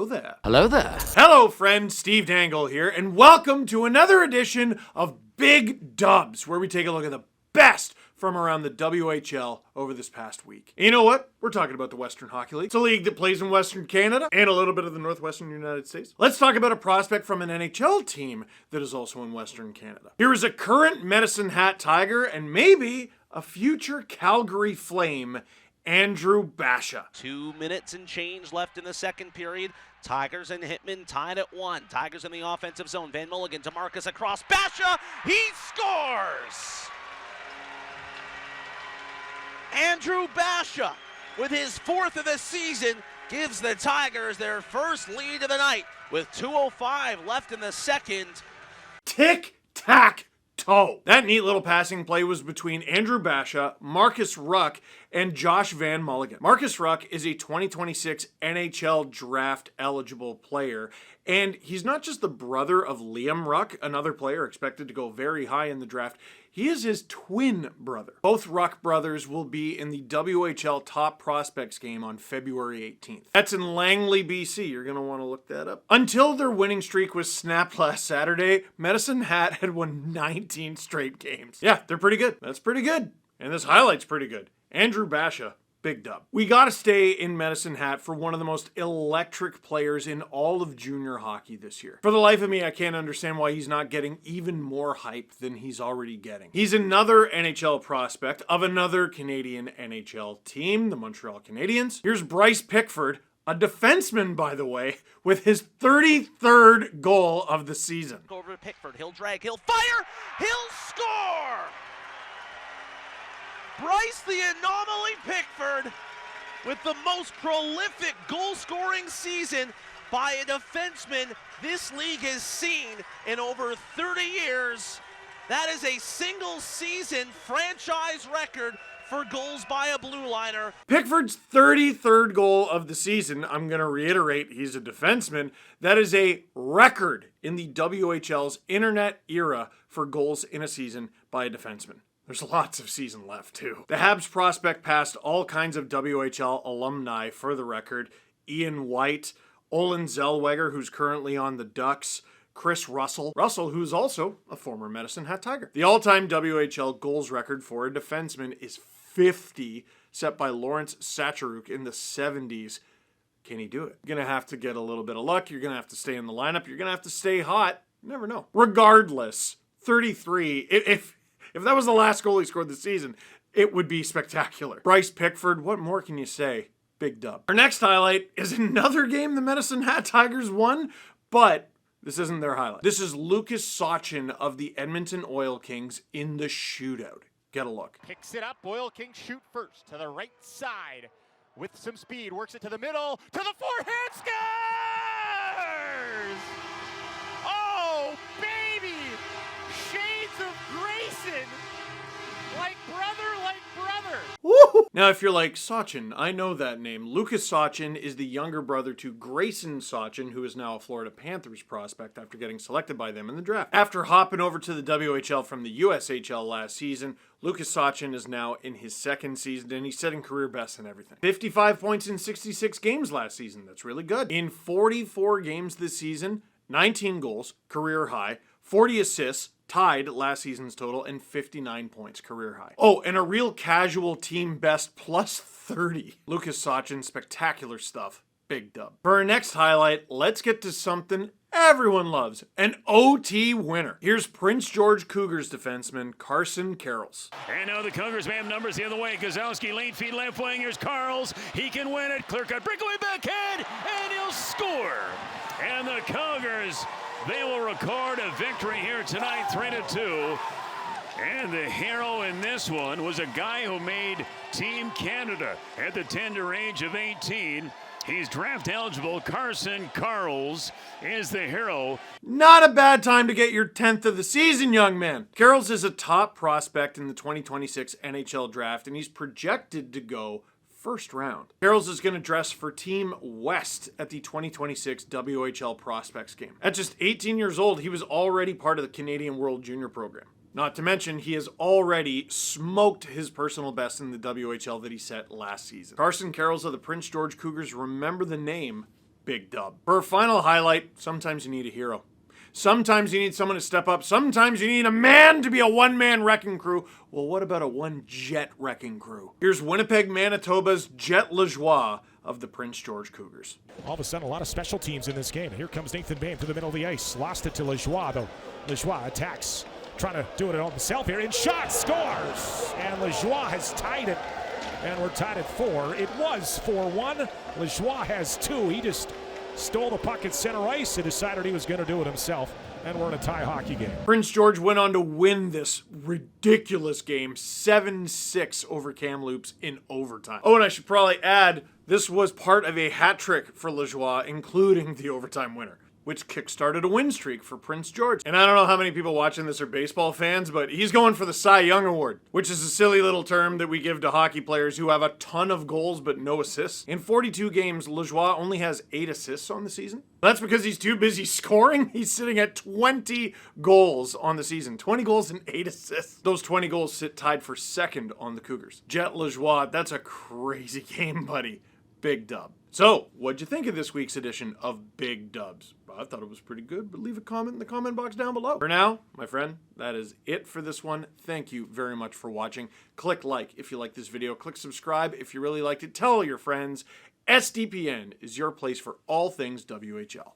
hello there. Hello there. Hello, friend. Steve Dangle here, and welcome to another edition of Big Dubs, where we take a look at the best from around the WHL over this past week. And you know what? We're talking about the Western Hockey League. It's a league that plays in Western Canada and a little bit of the Northwestern United States. Let's talk about a prospect from an NHL team that is also in Western Canada. Here is a current Medicine Hat Tiger and maybe a future Calgary Flame, Andrew Basha. 2 minutes and change left in the second period. Tigers and Hitman tied at 1. Tigers in the offensive zone. Van Mulligan to Marcus across. Basha, he scores! Andrew Basha, with his 4th of the season, gives the Tigers their first lead of the night with 2:05 left in the second. Tic-tac-toe. That neat little passing play was between Andrew Basha, Marcus Ruck, and Josh Van Mulligan. Marcus Ruck is a 2026 NHL draft eligible player, and he's not just the brother of Liam Ruck, another player expected to go very high in the draft. He is his twin brother. Both Ruck brothers will be in the WHL Top Prospects game on February 18th. That's in Langley, BC. You're going to want to look that up. Until their winning streak was snapped last Saturday, Medicine Hat had won 19 straight games. Yeah, they're pretty good. That's pretty good. And this highlight's pretty good. Andrew Basha, big dub. We got to stay in Medicine Hat for one of the most electric players in all of junior hockey this year. For the life of me, I can't understand why he's not getting even more hype than he's already getting. He's another NHL prospect of another Canadian NHL team, the Montreal Canadiens. Here's Bryce Pickford, a defenseman, by the way, with his 33rd goal of the season. Over to Pickford, he'll drag, he'll fire, he'll score! Bryce the Anomaly Pickford with the most prolific goal-scoring season by a defenseman this league has seen in over 30 years. That is a single-season franchise record for goals by a blue liner. Pickford's 33rd goal of the season, I'm going to reiterate, he's a defenseman. That is a record in the WHL's internet era for goals in a season by a defenseman. There's lots of season left, too. The Habs prospect passed all kinds of WHL alumni for the record. Ian White, Olin Zellweger, who's currently on the Ducks, Chris Russell, who's also a former Medicine Hat Tiger. The all-time WHL goals record for a defenseman is 50, set by Lawrence Sacharuk in the 70s. Can he do it? You're going to have to get a little bit of luck. You're going to have to stay in the lineup. You're going to have to stay hot. You never know. Regardless, 33, if that was the last goal he scored this season, it would be spectacular. Bryce Pickford, what more can you say? Big dub. Our next highlight is another game the Medicine Hat Tigers won, but this isn't their highlight. This is Lucas Sachin of the Edmonton Oil Kings in the shootout. Get a look. Picks it up. Oil Kings shoot first to the right side with some speed. Works it to the middle, to the forehand, scores! Oh, baby! Shades of Grayson, like brother, like brother. Woo! Now, if you're like, Sachin, I know that name. Lucas Sachin is the younger brother to Grayson Sachin, who is now a Florida Panthers prospect after getting selected by them in the draft. After hopping over to the WHL from the USHL last season, Lucas Sachin is now in his second season, and he's setting career best and everything. 55 points in 66 games last season. That's really good. In 44 games this season, 19 goals, career high, 40 assists, tied last season's total, and 59 points, career high. Oh, and a real casual team best plus 30. Lucas Sachin, spectacular stuff. Big dub. For our next highlight, let's get to something everyone loves, an OT winner. Here's Prince George Cougars defenseman Carson Carols. And now the Cougars may have numbers the other way. Gazowski, late feed, left wing. Here's Carols. He can win it. Clear cut, breakaway backhand, and he'll score. And the Cougars, they will record a victory here tonight, 3-2. And the hero in this one was a guy who made Team Canada at the tender age of 18. He's draft eligible. Carson Carols is the hero. Not a bad time to get your 10th of the season, young man. Carols is a top prospect in the 2026 NHL draft, and he's projected to go first round. Carols is going to dress for Team West at the 2026 WHL Prospects game. At just 18 years old, he was already part of the Canadian World Junior program. Not to mention, he has already smoked his personal best in the WHL that he set last season. Carson Carols of the Prince George Cougars, remember the name, big dub. For a final highlight, sometimes you need a hero. Sometimes you need someone to step up. Sometimes you need a man to be a one-man wrecking crew. Well, what about a one-jet wrecking crew? Here's Winnipeg, Manitoba's Jet Lajoie of the Prince George Cougars. All of a sudden, a lot of special teams in this game. And here comes Nathan Bain to the middle of the ice. Lost it to Lajoie, though. Lajoie attacks, trying to do it on himself here. And shot, scores! And Lajoie has tied it. And we're tied at 4. It was 4-1. Lajoie has 2. He just stole the puck at center ice and decided he was going to do it himself. And we're in a tie hockey game. Prince George went on to win this ridiculous game 7-6 over Kamloops in overtime. Oh, and I should probably add, this was part of a hat trick for Lajoie, including the overtime winner, which kickstarted a win streak for Prince George. And I don't know how many people watching this are baseball fans, but he's going for the Cy Young Award, which is a silly little term that we give to hockey players who have a ton of goals but no assists. In 42 games, Lajoie only has 8 assists on the season. That's because he's too busy scoring. He's sitting at 20 goals on the season. 20 goals and 8 assists. Those 20 goals sit tied for second on the Cougars. Jet Lajoie, that's a crazy game, buddy. Big dub. So, what'd you think of this week's edition of Big Dubs? I thought it was pretty good, but leave a comment in the comment box down below. For now, my friend, that is it for this one. Thank you very much for watching. Click like if you like this video. Click subscribe if you really liked it. Tell your friends. SDPN is your place for all things WHL.